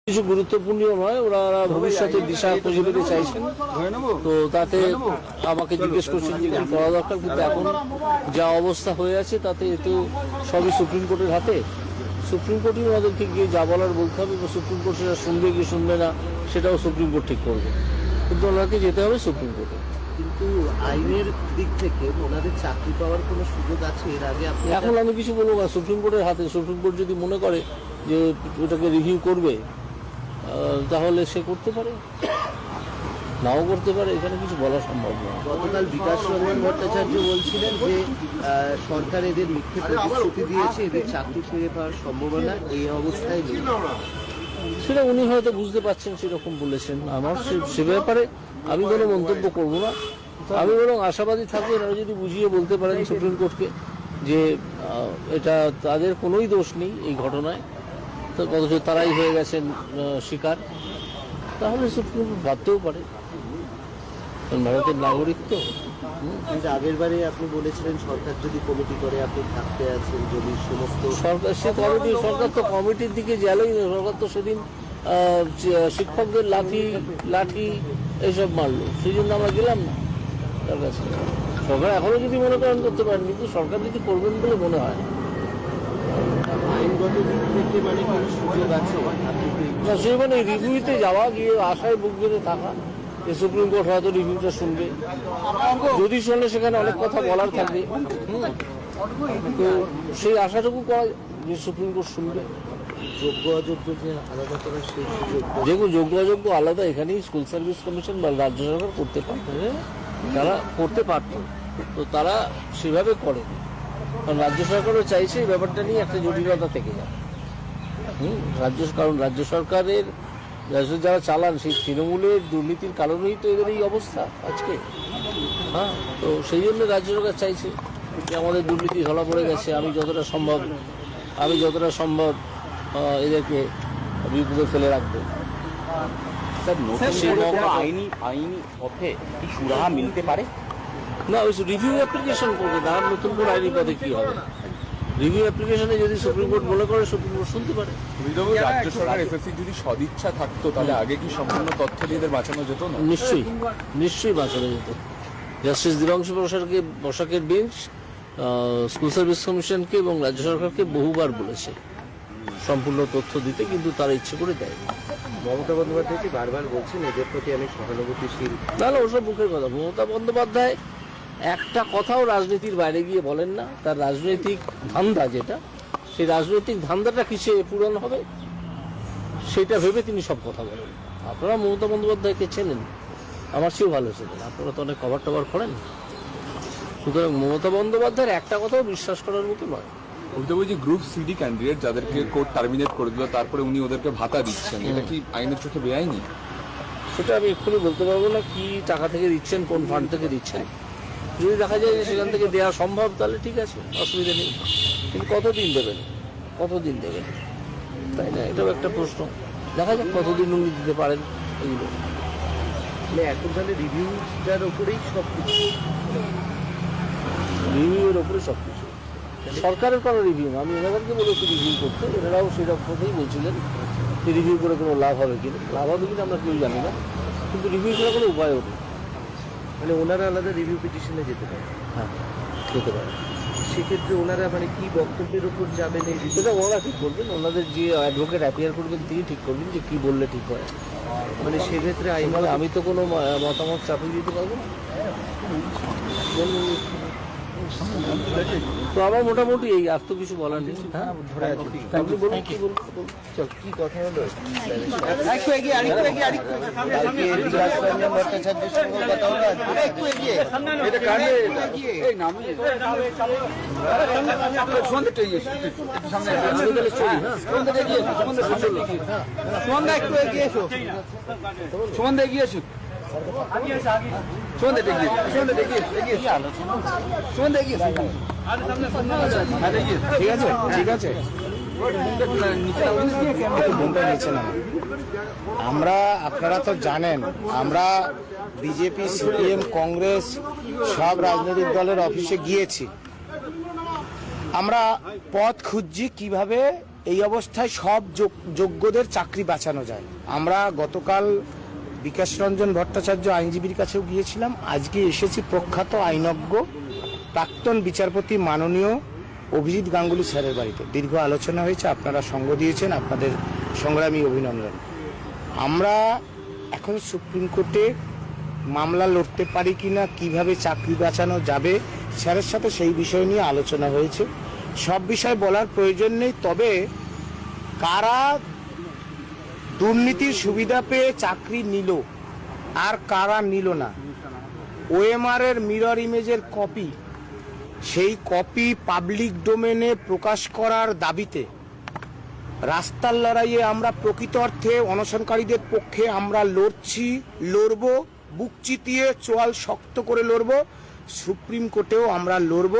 কিছু গুরুত্বপূর্ণ নয়, ওরা ভবিষ্যতের দিশা খুঁজে পেতে চাইছেন, তো তাতে আমাকে জিজ্ঞেস করছেন যে কি করা দরকার। কিন্তু এখন যা অবস্থা হয়ে আছে তাতে তো সবই সুপ্রিম কোর্টের হাতে। সুপ্রিম কোর্টই ওনাদেরকে গিয়ে যা বলার বলতে হবে, বা সুপ্রিম কোর্ট সেটা শুনবে কি শুনবে না সেটাও সুপ্রিম কোর্ট ঠিক করবে, কিন্তু ওনাকে যেতে হবে সুপ্রিম কোর্টে। কিন্তু আইনের দিক থেকে ওনাদের চাকরি পাওয়ার কোনো সুযোগ আছে এর আগে? আপনি এখন আমি কিছু বলবো না, সুপ্রিম কোর্টের হাতে। সুপ্রিম কোর্ট যদি মনে করে যে ওটাকে রিভিউ করবে তাহলে সে করতে পারে, নাও করতে পারে, এখানে কিছু বলা সম্ভব নয়। গতকাল বিকাশ রঞ্জন ভট্টাচার্য বলছিলেন যে সরকার এদের মিথ্যে প্রতিশ্রুতি দিয়েছে, এদের চাকরি ফিরে পাওয়ার সম্ভাবনা এই অবস্থায় নেই। সেটা উনি হয়তো বুঝতে পারছেন, সেরকম বলেছেন। আমার সে ব্যাপারে আমি কোনো মন্তব্য করব না। আমি বরং আশাবাদী থাকবো এনারা যদি বুঝিয়ে বলতে পারেন সুপ্রিম কোর্টকে যে এটা তাদের কোনোই দোষ নেই এই ঘটনায়, তো অথচ তারাই হয়ে গেছেন শিকার, তাহলে সুপ্রিম কোর্ট ভাবতেও পারে, কারণ ভারতের নাগরিক তো। কিন্তু আগের বারে আপনি বলেছিলেন সরকার যদি কমিটি করে আপনি থাকতে আছেন, যদি সমস্ত সরকার সরকার তো কমিটির দিকে গেলেই না। সরকার তো সেদিন শিক্ষকদের লাঠি এইসব মারলো, সেই জন্য আমরা গেলাম না তার কাছে। সরকার এখনো যদি মনে করেন করতে পারেন, কিন্তু সরকার যদি করবেন বলে মনে হয় না। আইনগত দিক থেকে মানে কোনো সুযোগ আছে? সেই মানে রিভিউতে যাওয়া, গিয়ে আশায় বুক বেঁধে থাকা যে সুপ্রিম কোর্ট হয়তো রিভিউটা শুনবে, যদি শুনলে সেখানে অনেক কথা বলার থাকবে, তো সেই আশাটুকু করা যে সুপ্রিম কোর্ট শুনবে। যোগ্য অযোগ্য যে আলাদা করার সেই সুযোগ, যেগুলো যোগ্য অযোগ্য আলাদা এখানেই স্কুল সার্ভিস কমিশন বা রাজ্য সরকার করতে পারত, তারা করতে পারত, তো তারা সেভাবে করে। কারণ রাজ্য সরকারও চাইছে এই ব্যাপারটা নিয়ে একটা জটিলতা থেকে যায়। কারণ রাজ্য সরকারের যারা চালান সেই তৃণমূলের দুর্নীতির কারণেই তো এদের এই অবস্থা আজকে। হ্যাঁ, তো সেই জন্য রাজ্য সরকার চাইছে যে আমাদের দুর্নীতি ধরা পড়ে গেছে, আমি যতটা সম্ভব এদেরকে বিপদে ফেলে রাখবো। আইনি পথে কি সুরাহা মিলতে পারে না, ওই রিভিউ অ্যাপ্লিকেশন করবে, তার নতুন করে আইনি পথে কি হবে। রিভিউ অ্যাপ্লিকেশনে যদি সুপ্রিম কোর্ট মনে করে সুপ্রিম কোর্ট শুনতে পারে। রাজ্য সরকার এসএসসি যদি সদিচ্ছা থাকতো তাহলে আগে কি সম্পূর্ণ তথ্য দিয়ে এদের বাঁচানো যেত না? নিশ্চয়ই বাঁচানো যেত। জাস্টিস দীপাংশু বসাকের বেঞ্চ স্কুল সার্ভিস কমিশনকে এবং রাজ্য সরকারকে বহুবার বলেছে সম্পূর্ণ তথ্য দিতে, কিন্তু তারা ইচ্ছে করে দেয়। মমতা বন্দ্যোপাধ্যায় বারবার বলছেন এদের প্রতি আমি সহানুভূতিশীল। তাহলে ওসব মুখের কথা। মমতা বন্দ্যোপাধ্যায় একটা কথাও রাজনীতির বাইরে গিয়ে বলেন না। তার রাজনৈতিক ধান্দা যেটা, সেই রাজনৈতিক ধান্দাটা কিসে পূরণ হবে সেটা ভেবে তিনি সব কথা বলেন। আপনারা মমতা বন্দ্যোপাধ্যায়কে চেনেন, আমার চেয়েও ভালো চেনেন, আপনারা তো অনেক কভার টভার করেন। সুতরাং মমতা বন্দ্যোপাধ্যায়ের একটা কথাও বিশ্বাস করার মতো নয়। বলতে বলছি গ্রুপ সিডি ক্যান্ডিডেট যাদেরকে কোর্ট টার্মিনেট করে দিল, তারপরে উনি ওদেরকে ভাতা দিচ্ছেন, এটা কি আইনের চোখে বেআইনি? সেটা আমি এক্ষুনি বলতে পারবো না কি টাকা থেকে দিচ্ছেন, কোন ফান্ড থেকে দিচ্ছেন। যদি দেখা যায় যে সেখান থেকে দেওয়া সম্ভব তাহলে ঠিক আছে, অসুবিধা নেই, কিন্তু কতদিন দেবেন, তাই না? এটাও একটা প্রশ্ন। দেখা যাক কতদিন উনি দিতে পারেন এগুলো। মানে এখন তাহলে রিভিউটার ওপরেই সব কিছু, রিভিউয়ের ওপরে সব কিছু। সরকারের কোনো রিভিউ না, আমি এনাদেরকে বলেছি রিভিউ করতে, এনারাও সেরকম কথাই বলছিলেন যে রিভিউ করে কোনো লাভ হবে কিনা আমরা কেউ জানি না, কিন্তু রিভিউ করার কোনো উপায়ও নেই। মানে ওনারা আলাদা রিভিউ পিটিশনে যেতে পারে? হ্যাঁ, যেতে পারে। সেক্ষেত্রে ওনারা মানে কি বক্তব্যের উপর যাবেন এই সেটা ওনারা ঠিক করবেন, ওনাদের যে অ্যাডভোকেট অ্যাপিয়ার করবেন তিনি ঠিক করবেন যে কি বললে ঠিক হয়। মানে সেক্ষেত্রে আমি তো কোনো মতামত চাপিয়ে দিতে পারবো না। তো আমার মোটামুটি এই, আর তো কিছু বলার নেই। হ্যাঁ, আপনি বলুন কি বলুন। চল, কি কথা হলো? ঠিক আছে আমরা, আপনারা তো জানেন, আমরা বিজেপি, সিপিএম, কংগ্রেস সব রাজনৈতিক দলের অফিসে গিয়েছি। আমরা পথ খুঁজছি কিভাবে এই অবস্থায় সব যোগ্যদের চাকরি বাঁচানো যায়। আমরা গতকাল বিকাশ রঞ্জন ভট্টাচার্য আইনজীবীর কাছেও গিয়েছিলাম, আজকে এসেছি প্রখ্যাত আইনজ্ঞ প্রাক্তন বিচারপতি মাননীয় অভিজিৎ গাঙ্গুলি স্যারের বাড়িতে। দীর্ঘ আলোচনা হয়েছে, আপনারা সঙ্গ দিয়েছেন, আপনাদের সংগ্রামী অভিনন্দন। আমরা এখন সুপ্রিম কোর্টে মামলা লড়তে পারি কিনা, কিভাবে চাকরি বাঁচানো যাবে, স্যারের সাথে সেই বিষয় নিয়ে আলোচনা হয়েছে। সব বিষয় বলার প্রয়োজন নেই, তবে কারা দুর্নীতির সুবিধা পেয়ে চাকরি নিল আর কারা নিল না, ওএমআর এর মিরর ইমেজের কপি, সেই কপি পাবলিক ডোমেনে প্রকাশ করার দাবিতে রাস্তার লড়াইয়ে আমরা প্রকৃত অর্থে অনশনকারীদের পক্ষে আমরা লড়ব, বুক চিতিয়ে চোয়াল শক্ত করে লড়ব, সুপ্রিম কোর্টেও আমরা লড়ব।